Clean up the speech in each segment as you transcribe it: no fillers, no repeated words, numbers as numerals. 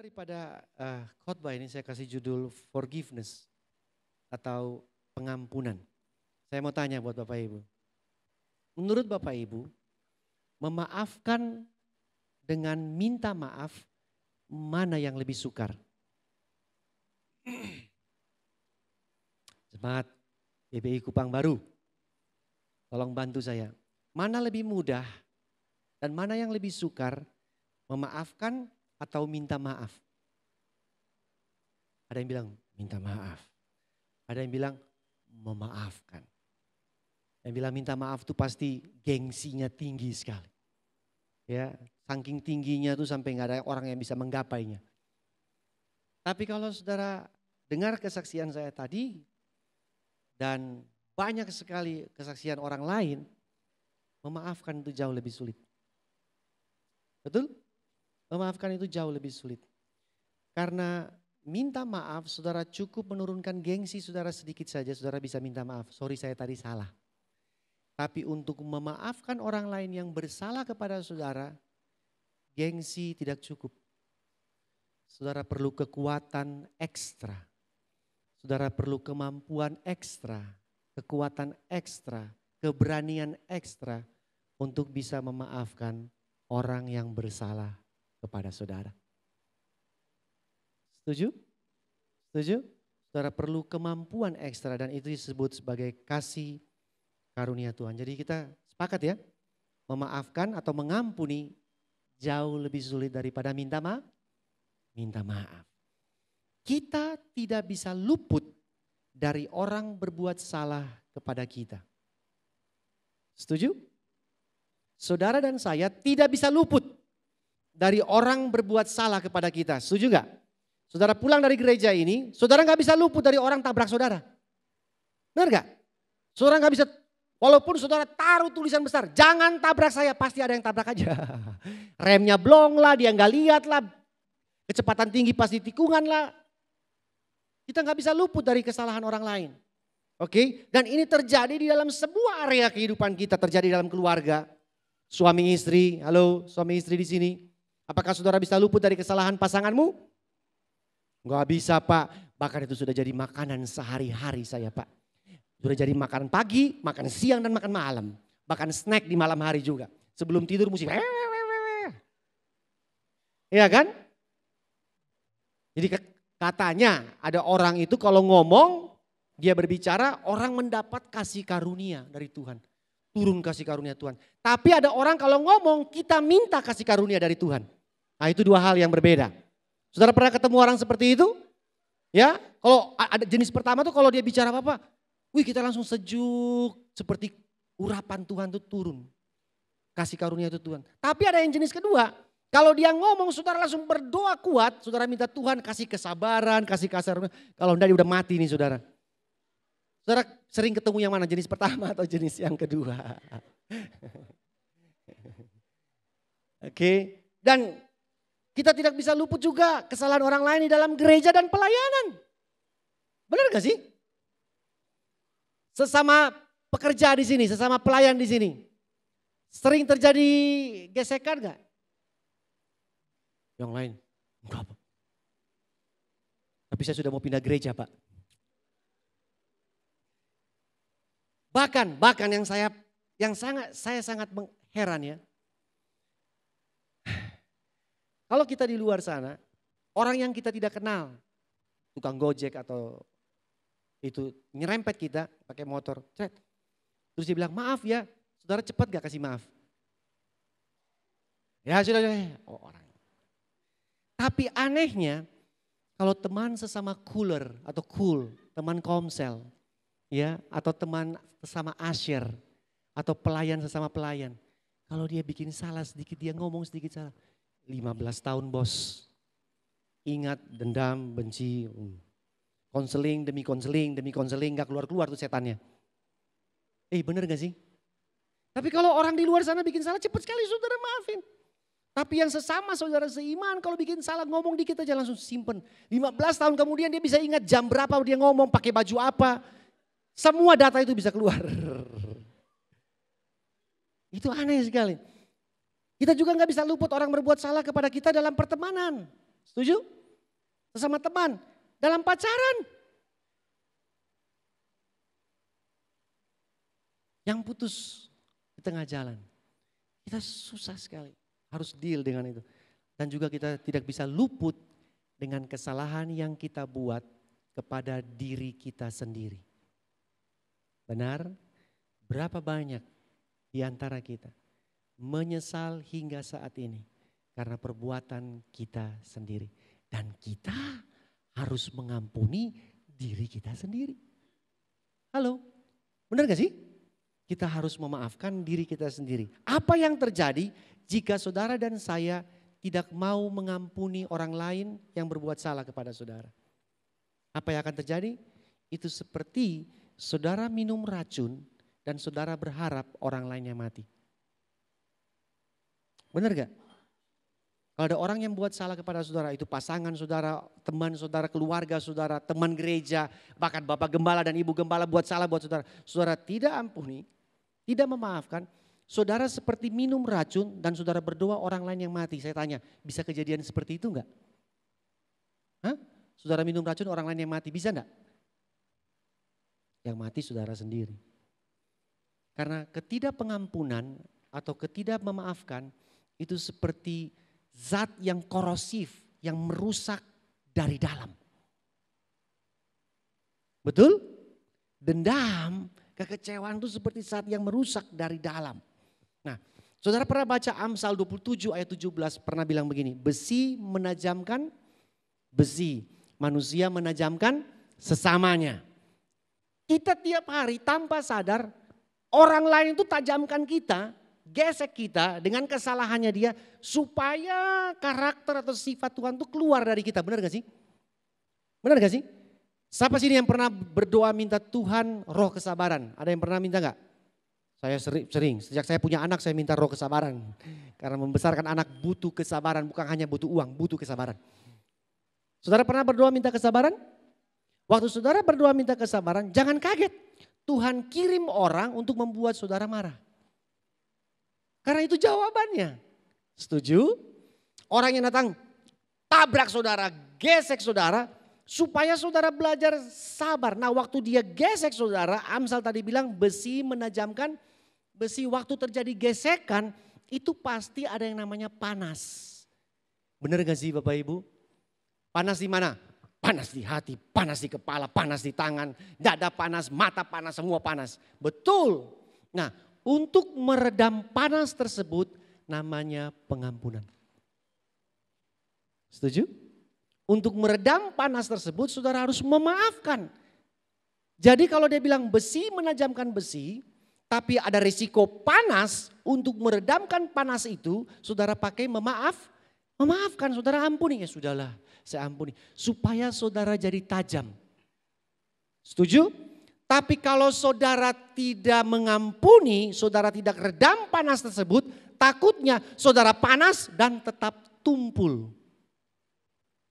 daripada khotbah ini saya kasih judul forgiveness atau pengampunan. Saya mau tanya buat Bapak Ibu. Menurut Bapak Ibu, memaafkan dengan minta maaf mana yang lebih sukar? Semangat BBI Kupang Baru. Tolong bantu saya. Mana lebih mudah dan mana yang lebih sukar, memaafkan atau minta maaf? Ada yang bilang minta maaf. Ada yang bilang memaafkan. Yang bilang minta maaf tuh pasti gengsinya tinggi sekali. Ya, saking tingginya tuh sampai nggak ada orang yang bisa menggapainya. Tapi kalau saudara dengar kesaksian saya tadi dan banyak sekali kesaksian orang lain, memaafkan itu jauh lebih sulit. Betul? Memaafkan itu jauh lebih sulit. Karena minta maaf, saudara cukup menurunkan gengsi saudara sedikit saja, saudara bisa minta maaf. Sorry saya tadi salah. Tapi untuk memaafkan orang lain yang bersalah kepada saudara, gengsi tidak cukup. Saudara perlu kekuatan ekstra. Saudara perlu kemampuan ekstra, kekuatan ekstra, keberanian ekstra untuk bisa memaafkan orang yang bersalah kepada saudara. Setuju? Setuju? Saudara perlu kemampuan ekstra dan itu disebut sebagai kasih karunia Tuhan. Jadi kita sepakat ya, memaafkan atau mengampuni jauh lebih sulit daripada minta maaf. Minta maaf. Kita tidak bisa luput dari orang berbuat salah kepada kita. Setuju? Saudara dan saya tidak bisa luput dari orang berbuat salah kepada kita. Setuju gak? Saudara pulang dari gereja ini, saudara gak bisa luput dari orang tabrak saudara. Benar gak? Saudara gak bisa, walaupun saudara taruh tulisan besar, jangan tabrak saya, pasti ada yang tabrak aja. Remnya blong lah, dia gak lihat lah, kecepatan tinggi pasti tikungan lah. Kita gak bisa luput dari kesalahan orang lain. Oke? Dan ini terjadi di dalam sebuah area kehidupan kita, terjadi dalam keluarga. Suami istri, halo suami istri di sini. Apakah saudara bisa luput dari kesalahan pasanganmu? Gak bisa Pak, bahkan itu sudah jadi makanan sehari-hari saya Pak. Sudah jadi makanan pagi, makan siang dan makan malam. Bahkan snack di malam hari juga. Sebelum tidur musik. Iya kan? Jadi katanya ada orang itu kalau ngomong, dia berbicara, orang mendapat kasih karunia dari Tuhan. Turun kasih karunia Tuhan. Tapi ada orang kalau ngomong, kita minta kasih karunia dari Tuhan. Nah itu dua hal yang berbeda. Saudara pernah ketemu orang seperti itu? Ya, kalau ada jenis pertama tuh kalau dia bicara apa-apa, wih kita langsung sejuk, seperti urapan Tuhan tuh turun. Kasih karunia itu Tuhan. Tapi ada yang jenis kedua, kalau dia ngomong saudara langsung berdoa kuat, saudara minta Tuhan kasih kesabaran, kasih kasar. Kalau enggak dia udah mati nih saudara. Saudara sering ketemu yang mana, jenis pertama atau jenis yang kedua? Oke, dan kita tidak bisa luput juga kesalahan orang lain di dalam gereja dan pelayanan. Benar gak sih? Sesama pekerja di sini, sesama pelayan di sini. Sering terjadi gesekan gak? Yang lain, enggak Pak. Tapi saya sudah mau pindah gereja Pak. Bahkan yang saya sangat heran ya. Kalau kita di luar sana, orang yang kita tidak kenal, tukang gojek atau itu nyerempet kita pakai motor, terus dia bilang maaf ya, saudara cepat gak kasih maaf? Ya sudah, oh orang. Tapi anehnya, kalau teman sesama cooler atau cool, teman komsel, ya atau teman sesama asyir atau pelayan sesama pelayan, kalau dia bikin salah sedikit, dia ngomong sedikit salah. 15 tahun bos, ingat dendam, benci, konseling demi konseling gak keluar-keluar tuh setannya. Bener gak sih? Tapi kalau orang di luar sana bikin salah cepat sekali saudara maafin. Tapi yang sesama saudara seiman kalau bikin salah ngomong dikit aja langsung simpen. 15 tahun kemudian dia bisa ingat jam berapa dia ngomong, pakai baju apa. Semua data itu bisa keluar. Itu aneh sekali. Kita juga gak bisa luput orang berbuat salah kepada kita dalam pertemanan. Setuju? Sesama teman, dalam pacaran. Yang putus di tengah jalan. Kita susah sekali harus deal dengan itu. Dan juga kita tidak bisa luput dengan kesalahan yang kita buat kepada diri kita sendiri. Benar? Berapa banyak di antara kita menyesal hingga saat ini karena perbuatan kita sendiri. Dan kita harus mengampuni diri kita sendiri. Halo, benar gak sih? Kita harus memaafkan diri kita sendiri. Apa yang terjadi jika saudara dan saya tidak mau mengampuni orang lain yang berbuat salah kepada saudara? Apa yang akan terjadi? Itu seperti saudara minum racun dan saudara berharap orang lainnya mati. Benar gak? Kalau ada orang yang buat salah kepada saudara, itu pasangan saudara, teman saudara, keluarga saudara, teman gereja, bahkan bapak gembala dan ibu gembala buat salah buat saudara. Saudara tidak ampuni, tidak memaafkan, saudara seperti minum racun dan saudara berdoa orang lain yang mati. Saya tanya, bisa kejadian seperti itu enggak? Hah? Saudara minum racun orang lain yang mati, bisa enggak? Yang mati saudara sendiri. Karena ketidakpengampunan atau ketidakmemaafkan itu seperti zat yang korosif, yang merusak dari dalam. Betul? Dendam, kekecewaan itu seperti zat yang merusak dari dalam. Nah, saudara pernah baca Amsal 27 ayat 17 pernah bilang begini, besi menajamkan besi, manusia menajamkan sesamanya. Kita tiap hari tanpa sadar orang lain itu tajamkan kita, gesek kita dengan kesalahannya dia supaya karakter atau sifat Tuhan itu keluar dari kita. Benar gak sih? Benar gak sih? Siapa sini yang pernah berdoa minta Tuhan roh kesabaran? Ada yang pernah minta gak? Saya sering, sejak saya punya anak saya minta roh kesabaran. Karena membesarkan anak butuh kesabaran, bukan hanya butuh uang, butuh kesabaran. Saudara pernah berdoa minta kesabaran? Waktu saudara berdoa minta kesabaran, jangan kaget. Tuhan kirim orang untuk membuat saudara marah. Karena itu jawabannya. Setuju? Orang yang datang tabrak saudara, gesek saudara, supaya saudara belajar sabar. Nah waktu dia gesek saudara, Amsal tadi bilang besi menajamkan besi. Waktu terjadi gesekan, itu pasti ada yang namanya panas. Benar gak sih Bapak Ibu? Panas di mana? Panas di hati, panas di kepala, panas di tangan, dada panas, mata panas, semua panas. Betul. Nah, untuk meredam panas tersebut namanya pengampunan. Setuju? Untuk meredam panas tersebut saudara harus memaafkan. Jadi kalau dia bilang besi menajamkan besi, tapi ada risiko panas, untuk meredamkan panas itu saudara pakai memaafkan, saudara ampuni. Ya sudahlah, saya ampuni. Supaya saudara jadi tajam. Setuju? Tapi kalau saudara tidak mengampuni, saudara tidak redam panas tersebut, takutnya saudara panas dan tetap tumpul.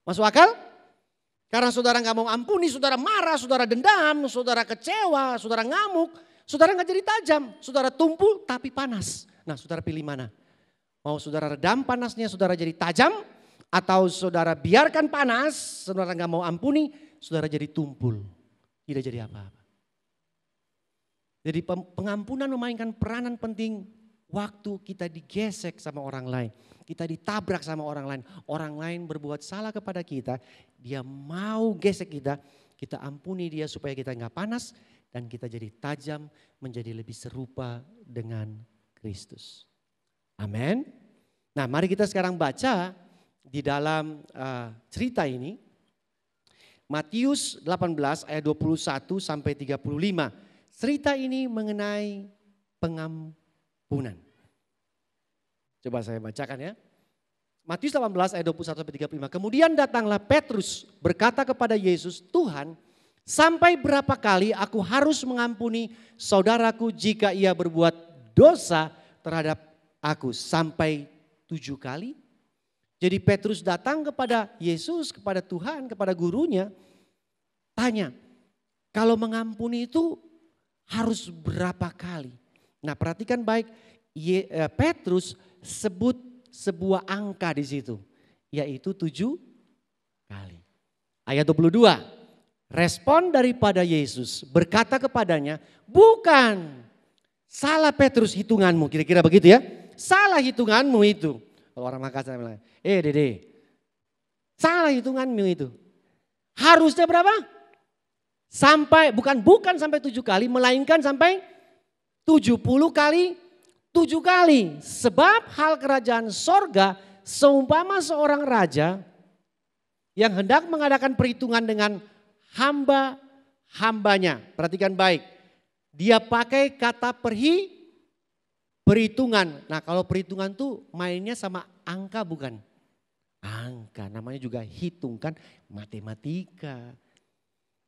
Masuk akal? Karena saudara gak mau ampuni, saudara marah, saudara dendam, saudara kecewa, saudara ngamuk, saudara gak jadi tajam, saudara tumpul tapi panas. Nah saudara pilih mana? Mau saudara redam panasnya, saudara jadi tajam, atau saudara biarkan panas, saudara gak mau ampuni, saudara jadi tumpul. Tidak jadi apa-apa. Jadi pengampunan memainkan peranan penting waktu kita digesek sama orang lain. Kita ditabrak sama orang lain. Orang lain berbuat salah kepada kita, dia mau gesek kita, kita ampuni dia supaya kita gak panas dan kita jadi tajam menjadi lebih serupa dengan Kristus. Amin. Nah mari kita sekarang baca di dalam cerita ini. Matius 18 ayat 21 sampai 35. Cerita ini mengenai pengampunan. Coba saya bacakan ya. Matius 18 ayat 21 sampai 35. Kemudian datanglah Petrus berkata kepada Yesus, Tuhan, sampai berapa kali aku harus mengampuni saudaraku jika ia berbuat dosa terhadap aku? Sampai 7 kali? Jadi Petrus datang kepada Yesus, kepada Tuhan, kepada gurunya, tanya, kalau mengampuni itu harus berapa kali? Nah perhatikan baik, Petrus sebut sebuah angka di situ, yaitu 7 Ayat 22. Respon daripada Yesus berkata kepadanya, bukan. Salah Petrus hitunganmu, kira-kira begitu ya. Salah hitunganmu itu. Kalau orang Makassar bilang, Dede, salah hitunganmu itu. Harusnya berapa? Sampai, bukan sampai 7 kali, melainkan sampai 70 kali 7 kali. Sebab hal kerajaan sorga seumpama seorang raja yang hendak mengadakan perhitungan dengan hamba-hambanya. Perhatikan baik. Dia pakai kata perhitungan. Nah kalau perhitungan tuh mainnya sama angka bukan? Angka, namanya juga hitung kan, matematika.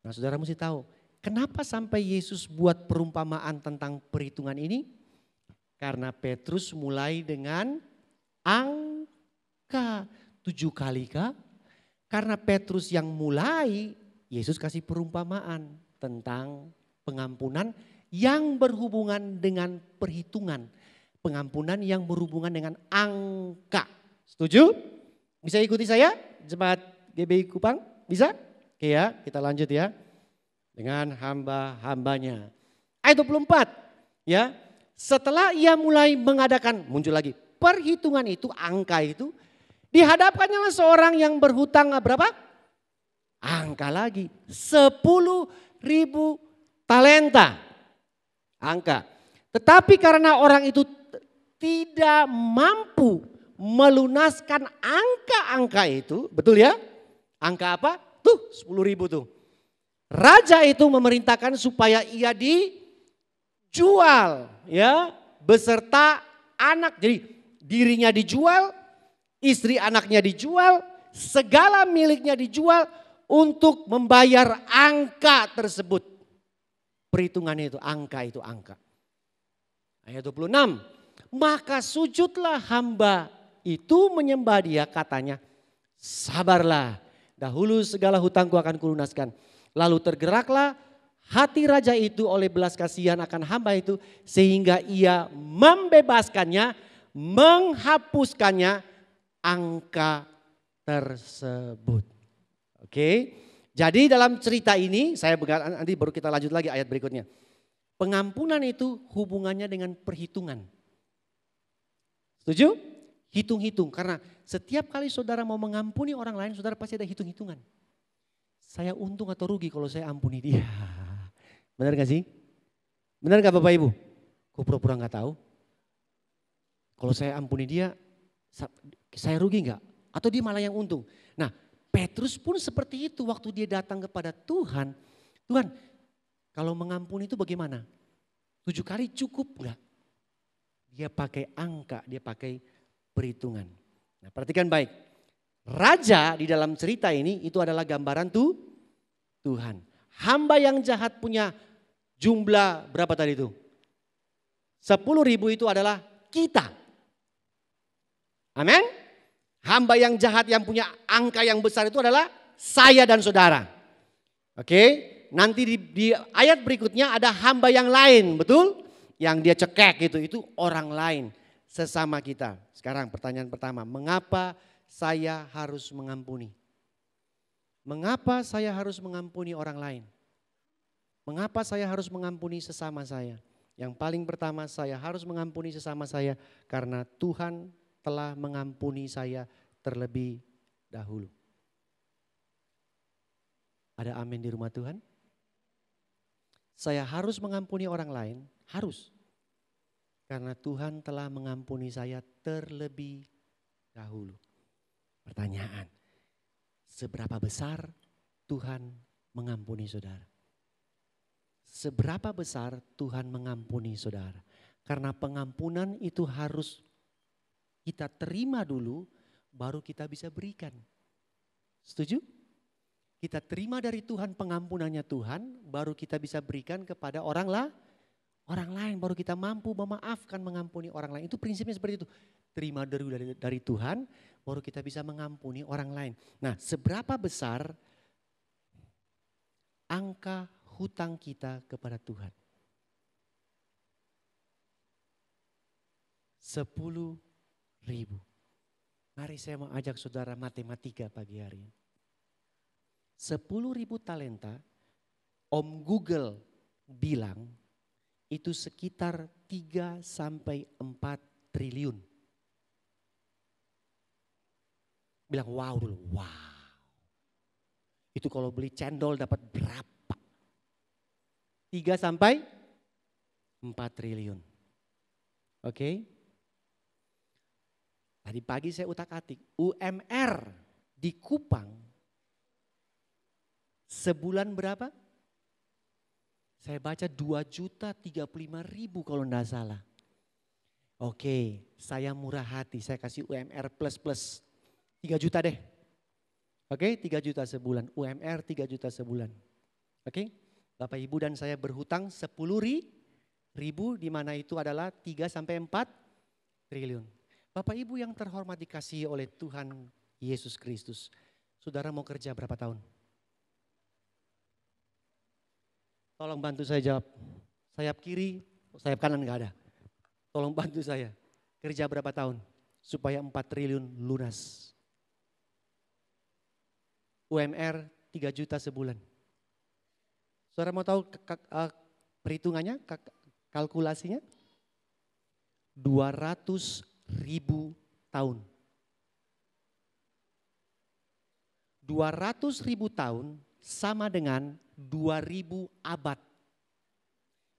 Nah saudara mesti tahu, kenapa sampai Yesus buat perumpamaan tentang perhitungan ini? Karena Petrus mulai dengan angka 7 kali kah? Karena Petrus yang mulai, Yesus kasih perumpamaan tentang pengampunan yang berhubungan dengan perhitungan. Pengampunan yang berhubungan dengan angka. Setuju? Bisa ikuti saya? Jemaat GBI Kupang? Bisa? Oke ya, kita lanjut ya. Dengan hamba-hambanya. Ayat 24 ya. Setelah ia mulai mengadakan, muncul lagi perhitungan itu, angka itu. Dihadapkannya seorang yang berhutang berapa? Angka lagi, 10.000 talenta. Angka. Tetapi karena orang itu tidak mampu melunaskan angka-angka itu, betul ya? Angka apa? Tuh 10.000 tuh. Raja itu memerintahkan supaya ia dijual ya, beserta anak. Jadi dirinya dijual, istri anaknya dijual, segala miliknya dijual untuk membayar angka tersebut. Perhitungannya itu angka. Ayat 26. Maka sujudlah hamba itu menyembah dia, katanya, sabarlah, dahulu segala hutangku akan kulunaskan. Lalu tergeraklah hati raja itu oleh belas kasihan akan hamba itu, sehingga ia membebaskannya, menghapuskannya angka tersebut. Oke, jadi dalam cerita ini, nanti baru kita lanjut lagi ayat berikutnya. Pengampunan itu hubungannya dengan perhitungan. Setuju? Hitung-hitung, karena setiap kali saudara mau mengampuni orang lain, saudara pasti ada hitung-hitungan. Saya untung atau rugi kalau saya ampuni dia. Benar gak sih? Benar gak Bapak Ibu? Kok pura-pura gak tahu? Kalau saya ampuni dia, saya rugi gak? Atau dia malah yang untung? Nah Petrus pun seperti itu waktu dia datang kepada Tuhan. Tuhan kalau mengampuni itu bagaimana? 7 kali cukup gak? Dia pakai angka, dia pakai perhitungan. Nah perhatikan baik. Raja di dalam cerita ini itu adalah gambaran Tuhan. Hamba yang jahat punya jumlah berapa tadi itu? 10.000 itu adalah kita. Amin. Hamba yang jahat yang punya angka yang besar itu adalah saya dan saudara. Oke, nanti di ayat berikutnya ada hamba yang lain, betul? Yang dia cekek itu orang lain sesama kita. Sekarang pertanyaan pertama, mengapa saya harus mengampuni? Mengapa saya harus mengampuni orang lain? Mengapa saya harus mengampuni sesama saya? Yang paling pertama, saya harus mengampuni sesama saya karena Tuhan telah mengampuni saya terlebih dahulu. Ada amin di rumah Tuhan? Saya harus mengampuni orang lain, harus. Karena Tuhan telah mengampuni saya terlebih dahulu. Pertanyaan, seberapa besar Tuhan mengampuni saudara? Seberapa besar Tuhan mengampuni saudara? Karena pengampunan itu harus kita terima dulu, baru kita bisa berikan. Setuju? Kita terima dari Tuhan pengampunannya Tuhan, baru kita bisa berikan kepada orang lain, baru kita mampu memaafkan, mengampuni orang lain. Itu prinsipnya seperti itu. Terima dulu dari Tuhan, baru kita bisa mengampuni orang lain. Nah, seberapa besar angka hutang kita kepada Tuhan? 10.000. Mari saya mau ajak saudara matematika pagi hari ini. 10.000 talenta, Om Google bilang itu sekitar 3 sampai 4 triliun. Bilang wow dulu, wow. Itu kalau beli cendol dapat berapa? 3 sampai 4 triliun. Oke. Tadi pagi saya utak-atik, UMR di Kupang sebulan berapa? Saya baca 2.035.000 kalau enggak salah. Oke, saya murah hati, saya kasih UMR plus 3 juta deh. Oke, 3 juta sebulan, UMR 3 juta sebulan. Oke, Bapak Ibu dan saya berhutang 10.000 di mana itu adalah 3 sampai 4 triliun. Bapak Ibu yang terhormat dikasihi oleh Tuhan Yesus Kristus. Saudara mau kerja berapa tahun? Tolong bantu saya jawab. Sayap kiri, sayap kanan enggak ada. Tolong bantu saya. Kerja berapa tahun? Supaya 4 triliun lunas. UMR 3 juta sebulan. Saudara mau tahu perhitungannya, kalkulasinya? 200.000 tahun. 200.000 tahun sama dengan 2.000 abad.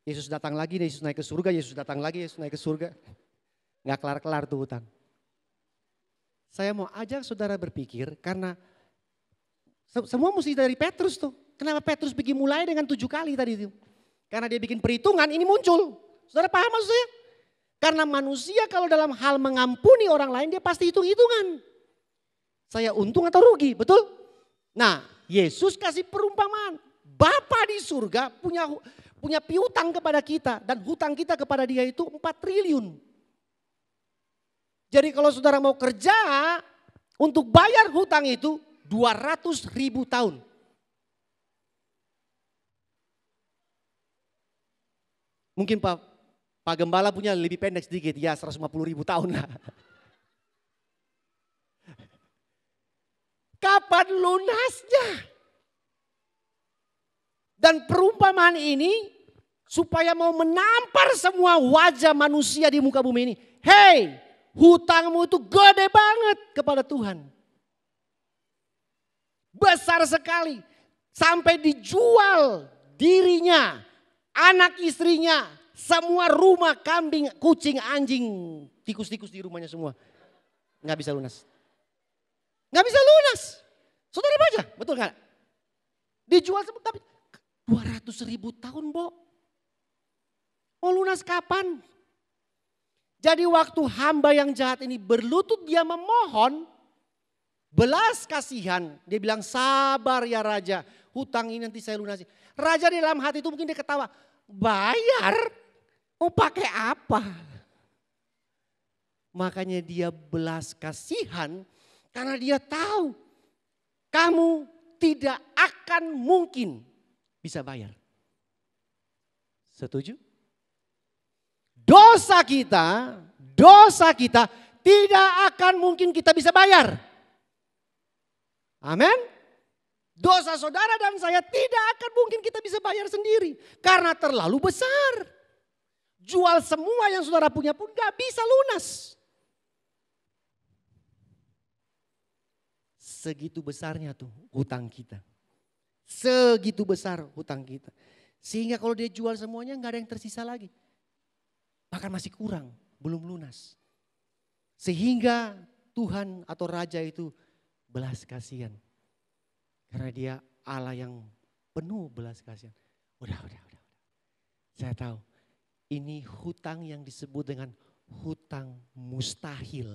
Yesus datang lagi, Yesus naik ke surga, Yesus datang lagi, Yesus naik ke surga. Nggak kelar-kelar tuh hutang. Saya mau ajak saudara berpikir karena semua mesti dari Petrus tuh. Kenapa Petrus bikin mulai dengan 7 kali tadi itu? Karena dia bikin perhitungan ini muncul. Saudara paham maksud saya? Karena manusia kalau dalam hal mengampuni orang lain dia pasti hitung-hitungan. Saya untung atau rugi, betul? Nah, Yesus kasih perumpamaan. Bapa di surga punya piutang kepada kita dan hutang kita kepada dia itu 4 triliun. Jadi kalau saudara mau kerja untuk bayar hutang itu 200.000 tahun. Mungkin Pak Gembala punya lebih pendek sedikit, ya 150.000 tahun lah. Kapan lunasnya? Dan perumpamaan ini supaya mau menampar semua wajah manusia di muka bumi ini. Hei, hutangmu itu gede banget kepada Tuhan. Besar sekali. Sampai dijual dirinya, anak istrinya, semua rumah, kambing, kucing, anjing, tikus-tikus di rumahnya semua. Nggak bisa lunas. Nggak bisa lunas. Saudara baca, betul nggak? Dijual semua, tapi 200.000 tahun, Bo. Mau lunas kapan? Jadi waktu hamba yang jahat ini berlutut dia memohon belas kasihan. Dia bilang sabar ya raja, hutang ini nanti saya lunasi. Raja di dalam hati itu mungkin dia ketawa, bayar? Mau pakai apa? Makanya dia belas kasihan karena dia tahu kamu tidak akan mungkin bisa bayar. Setuju? Dosa kita tidak akan mungkin kita bisa bayar. Amin. Dosa saudara dan saya tidak akan mungkin kita bisa bayar sendiri. Karena terlalu besar. Jual semua yang saudara punya pun gak bisa lunas. Segitu besarnya tuh hutang kita. Segitu besar hutang kita. Sehingga kalau dia jual semuanya gak ada yang tersisa lagi. Bahkan masih kurang, belum lunas. Sehingga Tuhan atau Raja itu belas kasihan. Karena dia Allah yang penuh belas kasihan. Udah. Saya tahu ini hutang yang disebut dengan hutang mustahil.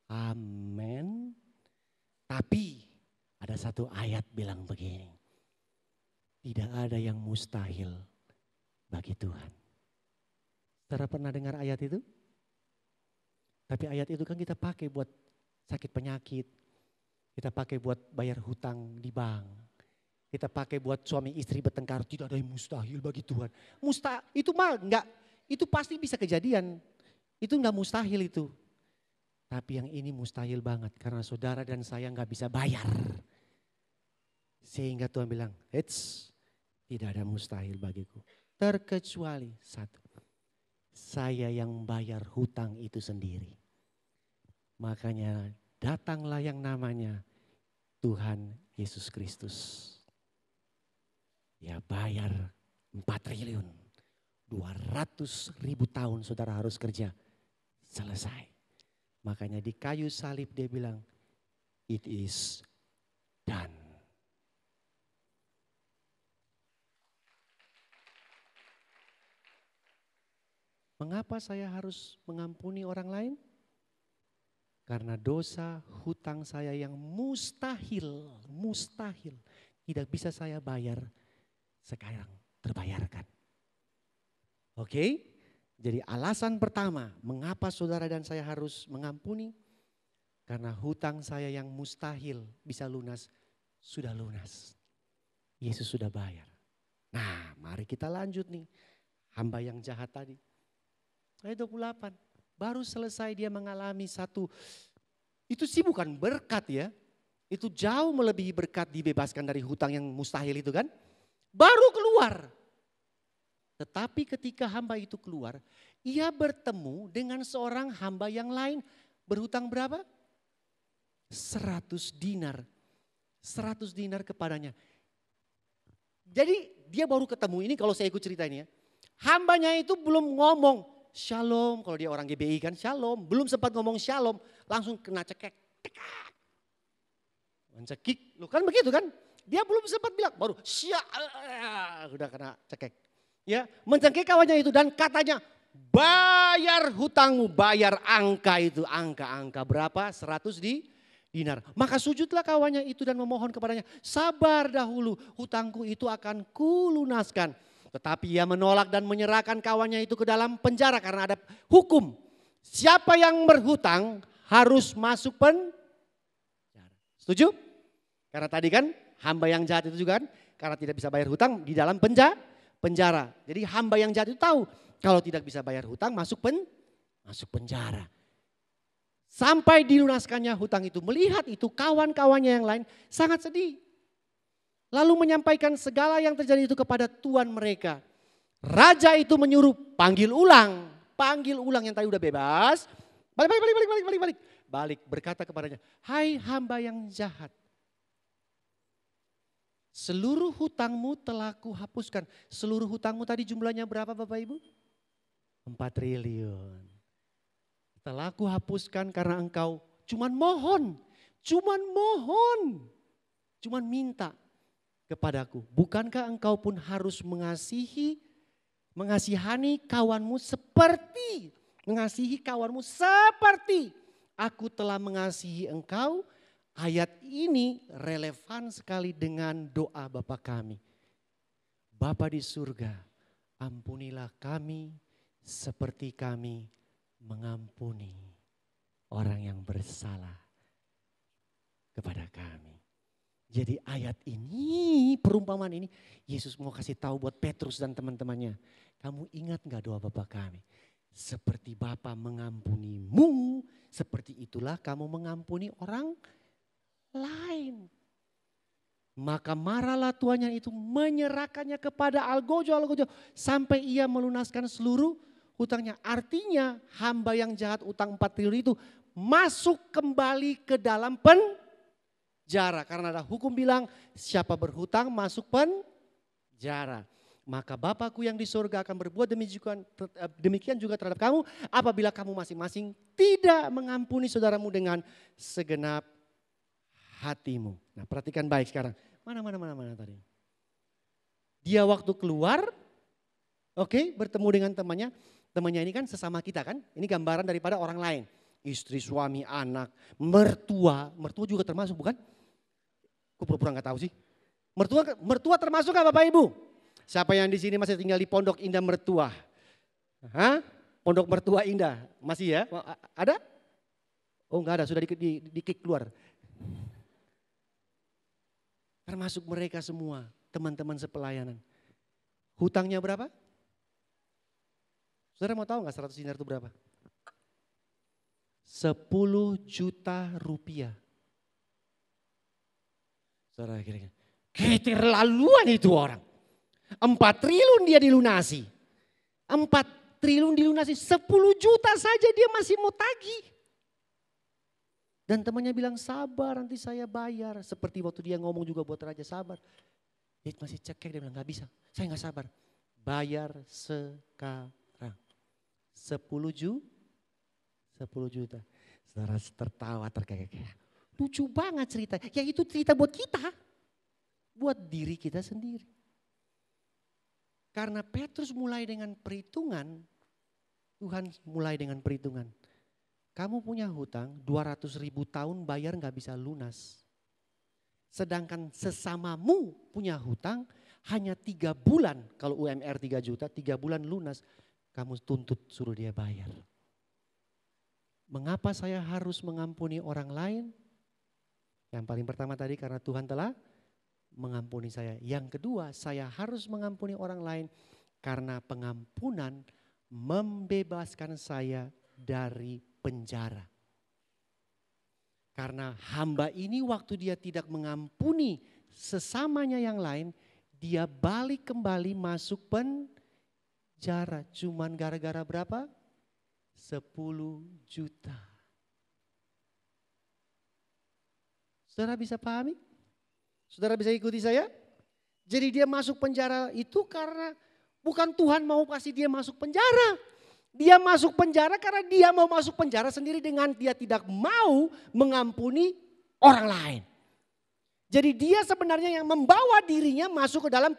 Amin. Tapi ada satu ayat bilang begini. Tidak ada yang mustahil bagi Tuhan. Saudara pernah dengar ayat itu? Tapi ayat itu kan kita pakai buat sakit penyakit. Kita pakai buat bayar hutang di bank. Kita pakai buat suami istri bertengkar. Tidak ada yang mustahil bagi Tuhan. Itu mah enggak, itu pasti bisa kejadian. Itu enggak mustahil itu. Tapi yang ini mustahil banget karena saudara dan saya enggak bisa bayar. Sehingga Tuhan bilang, tidak ada mustahil bagiku. Terkecuali satu, saya yang bayar hutang itu sendiri. Makanya datanglah yang namanya Tuhan Yesus Kristus. Dia bayar 4 triliun. 200.000 tahun saudara harus kerja. Selesai. Makanya di kayu salib dia bilang, it is done. Mengapa saya harus mengampuni orang lain? Karena dosa hutang saya yang mustahil tidak bisa saya bayar, sekarang terbayarkan. Oke? Jadi alasan pertama mengapa saudara dan saya harus mengampuni, karena hutang saya yang mustahil bisa lunas, sudah lunas. Yesus sudah bayar. Nah, mari kita lanjut nih. Hamba yang jahat tadi. Ayat 28. Baru selesai dia mengalami satu, itu sih bukan berkat ya. Itu jauh melebihi berkat dibebaskan dari hutang yang mustahil itu kan. Baru keluar. Tetapi ketika hamba itu keluar, ia bertemu dengan seorang hamba yang lain. Berhutang berapa? 100 dinar. 100 dinar kepadanya. Jadi dia baru ketemu, ini kalau saya ikut cerita ini ya. Hambanya itu belum ngomong shalom, kalau dia orang GBI kan shalom. Belum sempat ngomong shalom, langsung kena cekek. Mencekik, lu kan begitu kan. Dia belum sempat bilang, baru udah kena cekek. Ya, mencekik kawannya itu dan katanya, bayar hutangmu, bayar angka itu. Angka berapa? 100 dinar. Maka sujudlah kawannya itu dan memohon kepadanya, sabar dahulu, hutangku itu akan kulunaskan. Tetapi ia menolak dan menyerahkan kawannya itu ke dalam penjara karena ada hukum. Siapa yang berhutang harus masuk penjara. Setuju? Karena tadi kan hamba yang jahat itu juga kan karena tidak bisa bayar hutang di dalam penjara. Jadi hamba yang jahat itu tahu kalau tidak bisa bayar hutang masuk penjara. Sampai dilunaskannya hutang itu, melihat itu kawan-kawannya yang lain sangat sedih. Lalu menyampaikan segala yang terjadi itu kepada tuan mereka. Raja itu menyuruh panggil ulang yang tadi udah bebas. Balik berkata kepadanya, hai hamba yang jahat. Seluruh hutangmu telah kuhapuskan. Seluruh hutangmu tadi jumlahnya berapa Bapak Ibu? 4 triliun. Telah kuhapuskan karena engkau cuman minta kepadaku. Bukankah engkau pun harus mengasihani kawanmu seperti aku telah mengasihi engkau. Ayat ini relevan sekali dengan doa Bapa kami. Bapa di surga, ampunilah kami seperti kami mengampuni orang yang bersalah kepada kami. Jadi ayat ini, perumpamaan ini, Yesus mau kasih tahu buat Petrus dan teman-temannya. Kamu ingat gak doa Bapa kami? Seperti Bapa mengampunimu, seperti itulah kamu mengampuni orang lain. Maka marahlah tuannya itu menyerahkannya kepada algojo sampai ia melunaskan seluruh hutangnya. Artinya hamba yang jahat utang 4 triliun itu masuk kembali ke dalam penjara. Karena ada hukum bilang siapa berhutang masuk penjara. Maka Bapakku yang di surga akan berbuat demikian juga terhadap kamu. Apabila kamu masing-masing tidak mengampuni saudaramu dengan segenap hatimu. Nah perhatikan baik sekarang. Mana tadi. Dia waktu keluar, bertemu dengan temannya. Temannya ini kan sesama kita kan. Ini gambaran daripada orang lain. Istri, suami, anak, mertua. Mertua juga termasuk bukan? Kok pura-pura gak tahu sih? Mertua termasuk gak Bapak Ibu? Siapa yang di sini masih tinggal di Pondok Indah Mertua? Pondok Mertua Indah. Masih ya? Ada? Oh enggak ada, sudah di kick keluar. Termasuk mereka semua, teman-teman sepelayanan. Hutangnya berapa? Saudara mau tahu gak 100 dinar itu berapa? 10 juta rupiah. Saudara kira-kira, Keterlaluan itu orang. 4 triliun dia dilunasi. 4 triliun dilunasi, 10 juta saja dia masih mau tagih. Dan temannya bilang sabar nanti saya bayar. Seperti waktu dia ngomong juga buat raja sabar. Dia masih cekek, dia bilang gak bisa, saya gak sabar. Bayar sekarang. 10 juta. Saudara tertawa terkekeh. Lucu banget cerita. Ya itu cerita buat kita. Buat diri kita sendiri. Karena Petrus mulai dengan perhitungan. Tuhan mulai dengan perhitungan. Kamu punya hutang 200.000 tahun bayar gak bisa lunas. Sedangkan sesamamu punya hutang hanya 3 bulan. Kalau UMR 3 juta 3 bulan lunas. Kamu tuntut suruh dia bayar. Mengapa saya harus mengampuni orang lain? Yang paling pertama tadi karena Tuhan telah mengampuni saya. Yang kedua, saya harus mengampuni orang lain karena pengampunan membebaskan saya dari penjara. Karena hamba ini waktu dia tidak mengampuni sesamanya yang lain, dia balik kembali masuk penjara. Cuman gara-gara berapa? 10 juta. Saudara bisa pahami? Saudara bisa ikuti saya? Jadi dia masuk penjara itu karena bukan Tuhan mau kasih dia masuk penjara. Dia masuk penjara karena dia mau masuk penjara sendiri dengan dia tidak mau mengampuni orang lain. Jadi dia sebenarnya yang membawa dirinya masuk ke dalam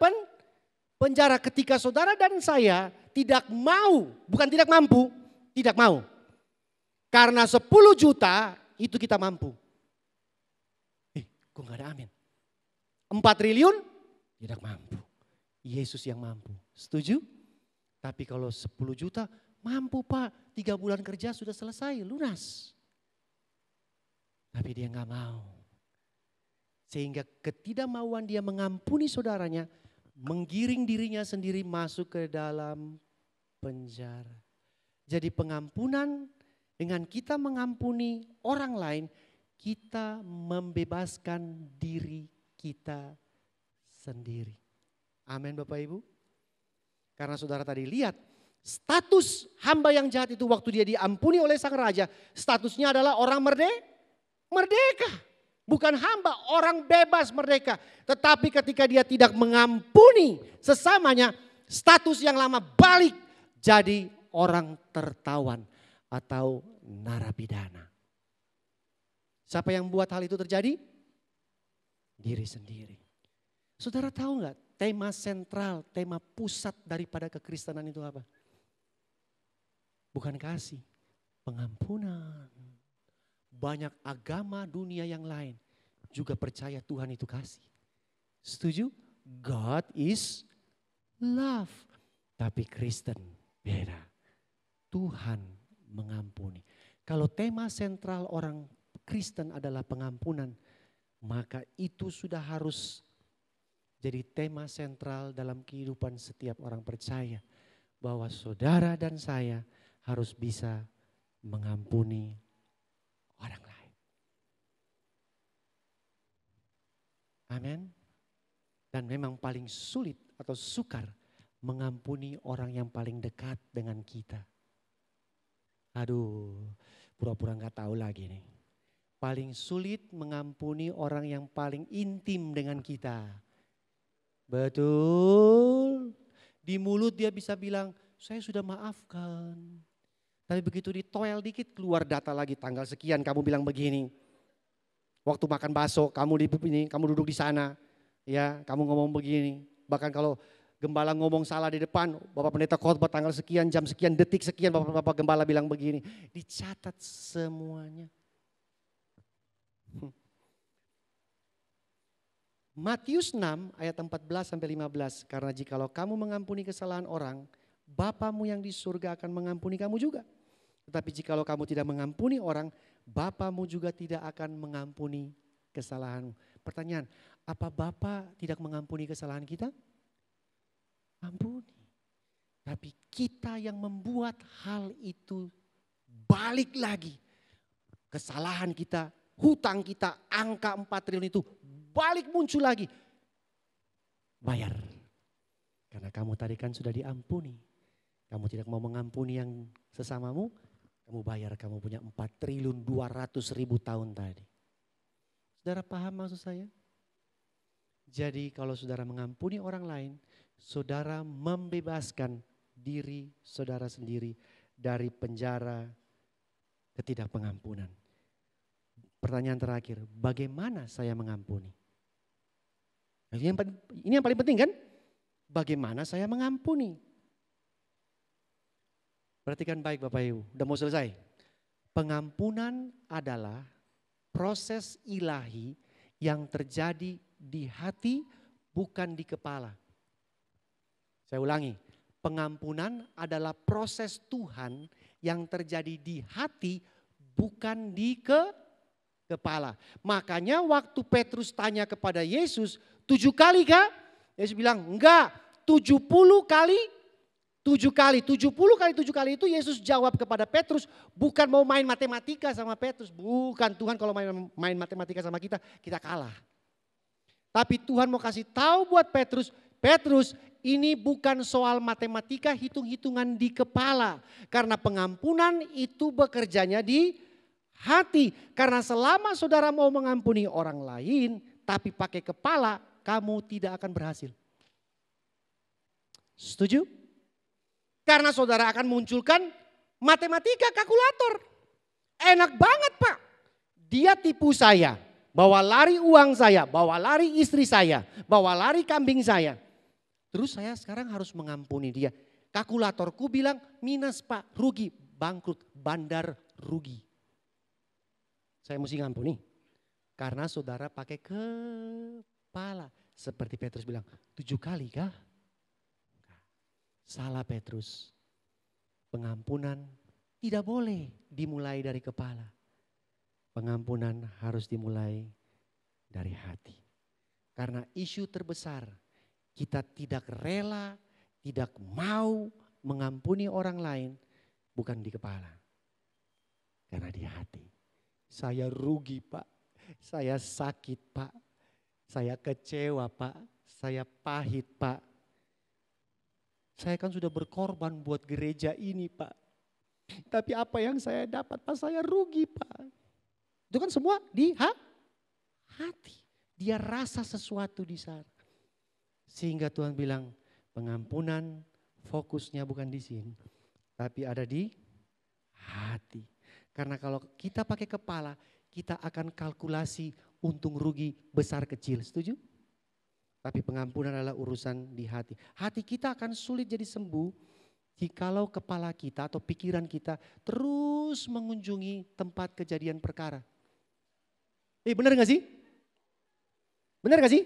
penjara ketika saudara dan saya tidak mau, bukan tidak mampu, tidak mau. Karena 10 juta itu kita mampu. Kok gak ada amin? 4 triliun tidak mampu. Yesus yang mampu. Setuju? Tapi kalau 10 juta mampu Pak, 3 bulan kerja sudah selesai, lunas. Tapi dia gak mau. Sehingga ketidakmauan dia mengampuni saudaranya, menggiring dirinya sendiri masuk ke dalam penjara. Jadi pengampunan dengan kita mengampuni orang lain, kita membebaskan diri kita sendiri. Amin Bapak Ibu. Karena saudara tadi lihat, status hamba yang jahat itu waktu dia diampuni oleh sang raja, statusnya adalah orang merdeka. Bukan hamba, orang bebas merdeka. Tetapi ketika dia tidak mengampuni sesamanya, status yang lama balik jadi orang tertawan atau narapidana. Siapa yang buat hal itu terjadi? Diri sendiri. Saudara tahu nggak tema sentral, tema pusat daripada kekristenan itu apa? Bukan kasih, pengampunan. Banyak agama dunia yang lain juga percaya Tuhan itu kasih. Setuju? God is love. Tapi Kristen beda. Tuhan mengampuni. Kalau tema sentral orang Kristen adalah pengampunan, maka itu sudah harus jadi tema sentral dalam kehidupan setiap orang percaya. Bahwa saudara dan saya harus bisa mengampuni orang lain. Amin. Dan memang paling sulit atau sukar mengampuni orang yang paling dekat dengan kita. Aduh, pura-pura gak tahu lagi nih. Paling sulit mengampuni orang yang paling intim dengan kita. Betul. Di mulut dia bisa bilang, saya sudah maafkan. Tapi begitu ditoel dikit keluar data lagi tanggal sekian kamu bilang begini. Waktu makan bakso kamu duduk di sana. Ya, kamu ngomong begini. Bahkan kalau gembala ngomong salah di depan, Bapak Pendeta khotbah tanggal sekian, jam sekian, detik sekian, Bapak Gembala bilang begini. Dicatat semuanya. Matius 6 ayat 14 sampai 15. Karena jikalau kamu mengampuni kesalahan orang, Bapamu yang di surga akan mengampuni kamu juga. Tetapi jikalau kamu tidak mengampuni orang, Bapamu juga tidak akan mengampuni kesalahanmu. Pertanyaan, apa Bapa tidak mengampuni kesalahan kita? Ampuni. Tapi kita yang membuat hal itu balik lagi. Kesalahan kita, hutang kita, angka 4 triliun itu balik muncul lagi. bayar. Karena kamu tadi kan sudah diampuni. Kamu tidak mau mengampuni yang sesamamu, kamu bayar, kamu punya 4.200.000 tahun tadi. Saudara paham maksud saya? Jadi kalau saudara mengampuni orang lain, saudara membebaskan diri saudara sendiri dari penjara ketidakpengampunan. Pertanyaan terakhir, bagaimana saya mengampuni? Ini yang paling penting kan? Bagaimana saya mengampuni? Perhatikan baik Bapak Ibu, udah mau selesai. Pengampunan adalah proses ilahi yang terjadi di hati bukan di kepala. Saya ulangi, pengampunan adalah proses Tuhan yang terjadi di hati bukan di kepala. Makanya waktu Petrus tanya kepada Yesus, 7 kali kah? Yesus bilang enggak, 70 kali 7 kali. 70 kali 7 kali itu Yesus jawab kepada Petrus, bukan mau main matematika sama Petrus. Bukan, Tuhan kalau main matematika sama kita, kita kalah. Tapi Tuhan mau kasih tahu buat Petrus, Petrus ini bukan soal matematika hitung-hitungan di kepala. Karena pengampunan itu bekerjanya di hati. Karena selama saudara mau mengampuni orang lain tapi pakai kepala, kamu tidak akan berhasil. Setuju? Karena saudara akan munculkan matematika kalkulator. Enak banget Pak. Dia tipu saya. Bawa lari uang saya, bawa lari istri saya, bawa lari kambing saya. Terus saya sekarang harus mengampuni dia. Kalkulatorku bilang minus Pak, rugi, bangkrut, bandar rugi. Saya mesti ngampuni. Karena saudara pakai kepala. Seperti Petrus bilang, 7 kali kah? Salah Petrus. Pengampunan tidak boleh dimulai dari kepala. Pengampunan harus dimulai dari hati. Karena isu terbesar, kita tidak rela, tidak mau mengampuni orang lain bukan di kepala. Karena di hati. Saya rugi Pak, saya sakit Pak, saya kecewa Pak, saya pahit Pak. Saya kan sudah berkorban buat gereja ini Pak. Tapi apa yang saya dapat Pak, saya rugi Pak. Itu kan semua di hati. Dia rasa sesuatu di sana. Sehingga Tuhan bilang pengampunan fokusnya bukan di sini. Tapi ada di hati. Karena kalau kita pakai kepala, kita akan kalkulasi untung rugi besar kecil. Setuju? Tapi pengampunan adalah urusan di hati. Hati kita akan sulit jadi sembuh jikalau kepala kita atau pikiran kita terus mengunjungi tempat kejadian perkara. Benar gak sih? Benar gak sih?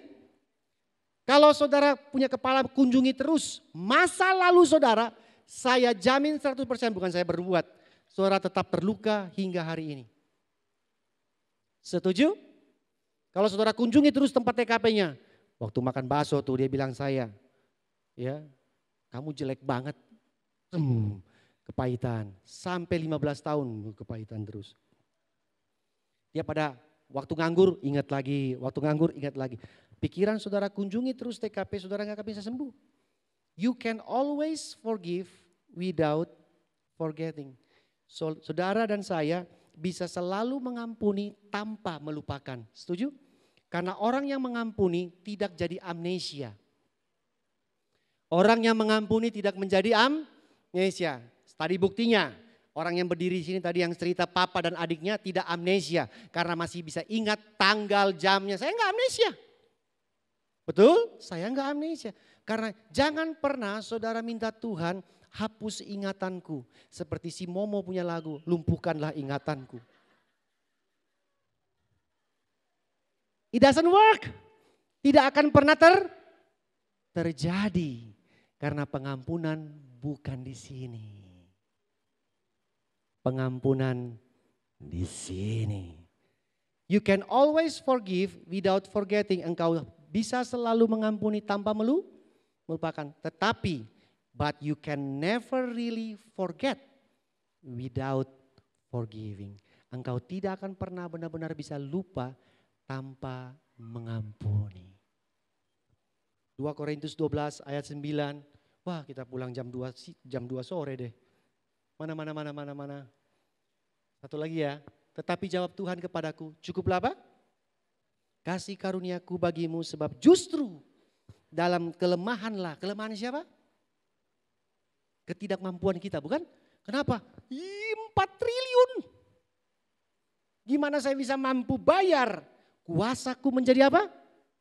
Kalau saudara punya kepala kunjungi terus masa lalu saudara, saya jamin 100% bukan saya berbuat. Saudara tetap terluka hingga hari ini. Setuju? Kalau saudara kunjungi terus tempat TKP-nya. Waktu makan bakso tuh dia bilang saya, ya kamu jelek banget. Kepahitan. Sampai 15 tahun kepahitan terus. Dia pada waktu nganggur ingat lagi, waktu nganggur ingat lagi. Pikiran saudara kunjungi terus TKP, saudara gak bisa sembuh. You can always forgive without forgetting. Saudara dan saya bisa selalu mengampuni tanpa melupakan. Setuju? Karena orang yang mengampuni tidak jadi amnesia. Orang yang mengampuni tidak menjadi amnesia. Tadi buktinya. Orang yang berdiri di sini tadi yang cerita papa dan adiknya tidak amnesia. Karena masih bisa ingat tanggal jamnya. Saya enggak amnesia. Betul? Saya enggak amnesia. Karena jangan pernah saudara minta Tuhan hapus ingatanku. Seperti si Momo punya lagu, lumpuhkanlah ingatanku. It doesn't work. Tidak akan pernah terjadi. Karena pengampunan bukan di sini. Pengampunan di sini. You can always forgive without forgetting. Engkau bisa selalu mengampuni tanpa melupakan. Tetapi, but you can never really forget without forgiving. Engkau tidak akan pernah benar-benar bisa lupa tanpa mengampuni. 2 2 Korintus 12 ayat 9. Wah, kita pulang jam 2 sore deh. Mana. Satu lagi ya. Tetapi jawab Tuhan kepadaku, cukuplah apa? Kasih karuniaku bagimu sebab justru dalam kelemahanlah. Kelemahan siapa? Ketidakmampuan kita, bukan? Kenapa? 4 triliun. Gimana saya bisa mampu bayar? Kuasaku menjadi apa?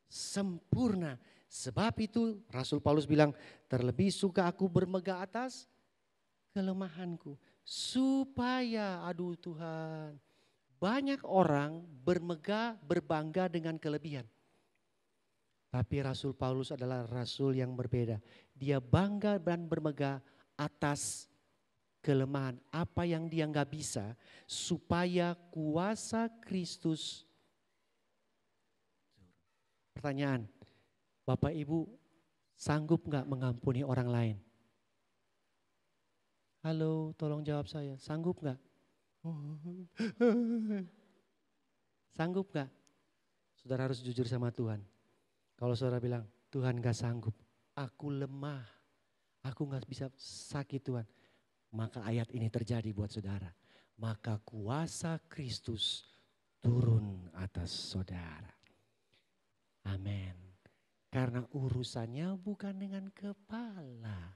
Sempurna. Sebab itu Rasul Paulus bilang, terlebih suka aku bermegah atas kelemahanku. Supaya, aduh Tuhan, banyak orang bermegah, berbangga dengan kelebihan. Tapi Rasul Paulus adalah rasul yang berbeda. Dia bangga dan bermegah atas kelemahan. Apa yang dia nggak bisa, supaya kuasa Kristus. Pertanyaan, Bapak Ibu sanggup nggak mengampuni orang lain? Halo, tolong jawab saya, sanggup nggak? Sanggup gak? Saudara harus jujur sama Tuhan. Kalau saudara bilang, Tuhan gak sanggup, aku lemah, aku gak bisa sakit Tuhan. Maka ayat ini terjadi buat saudara. Maka kuasa Kristus turun atas saudara. Amin. Karena urusannya bukan dengan kepala,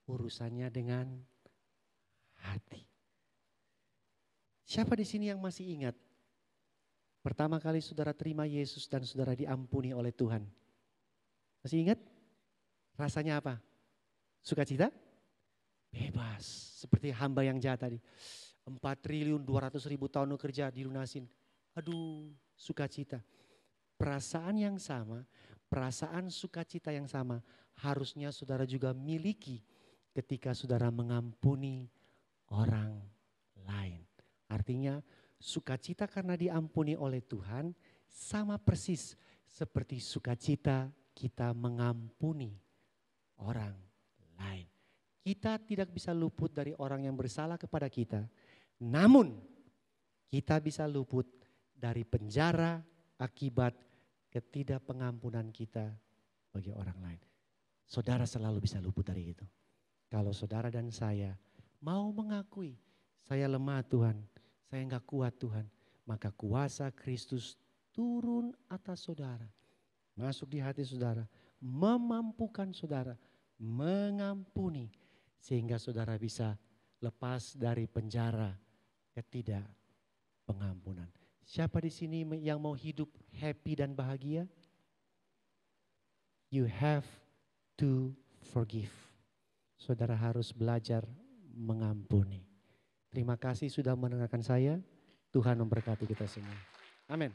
urusannya dengan hati. Siapa di sini yang masih ingat pertama kali saudara terima Yesus dan saudara diampuni oleh Tuhan? Masih ingat? Rasanya apa? Sukacita? Bebas. Seperti hamba yang jahat tadi. 4.200.000 tahun kerja dilunasin. Aduh, sukacita. Perasaan yang sama, perasaan sukacita yang sama harusnya saudara juga miliki ketika saudara mengampuni orang lain. Artinya sukacita karena diampuni oleh Tuhan sama persis seperti sukacita kita mengampuni orang lain. Kita tidak bisa luput dari orang yang bersalah kepada kita. Namun kita bisa luput dari penjara akibat ketidakpengampunan kita bagi orang lain. Saudara selalu bisa luput dari itu. Kalau saudara dan saya mau mengakui saya lemah Tuhan, saya enggak kuat Tuhan, maka kuasa Kristus turun atas saudara, masuk di hati saudara, memampukan saudara, mengampuni, sehingga saudara bisa lepas dari penjara ketidakpengampunan. Siapa di sini yang mau hidup happy dan bahagia? You have to forgive. Saudara harus belajar mengampuni. Terima kasih sudah mendengarkan saya. Tuhan memberkati kita semua. Amin.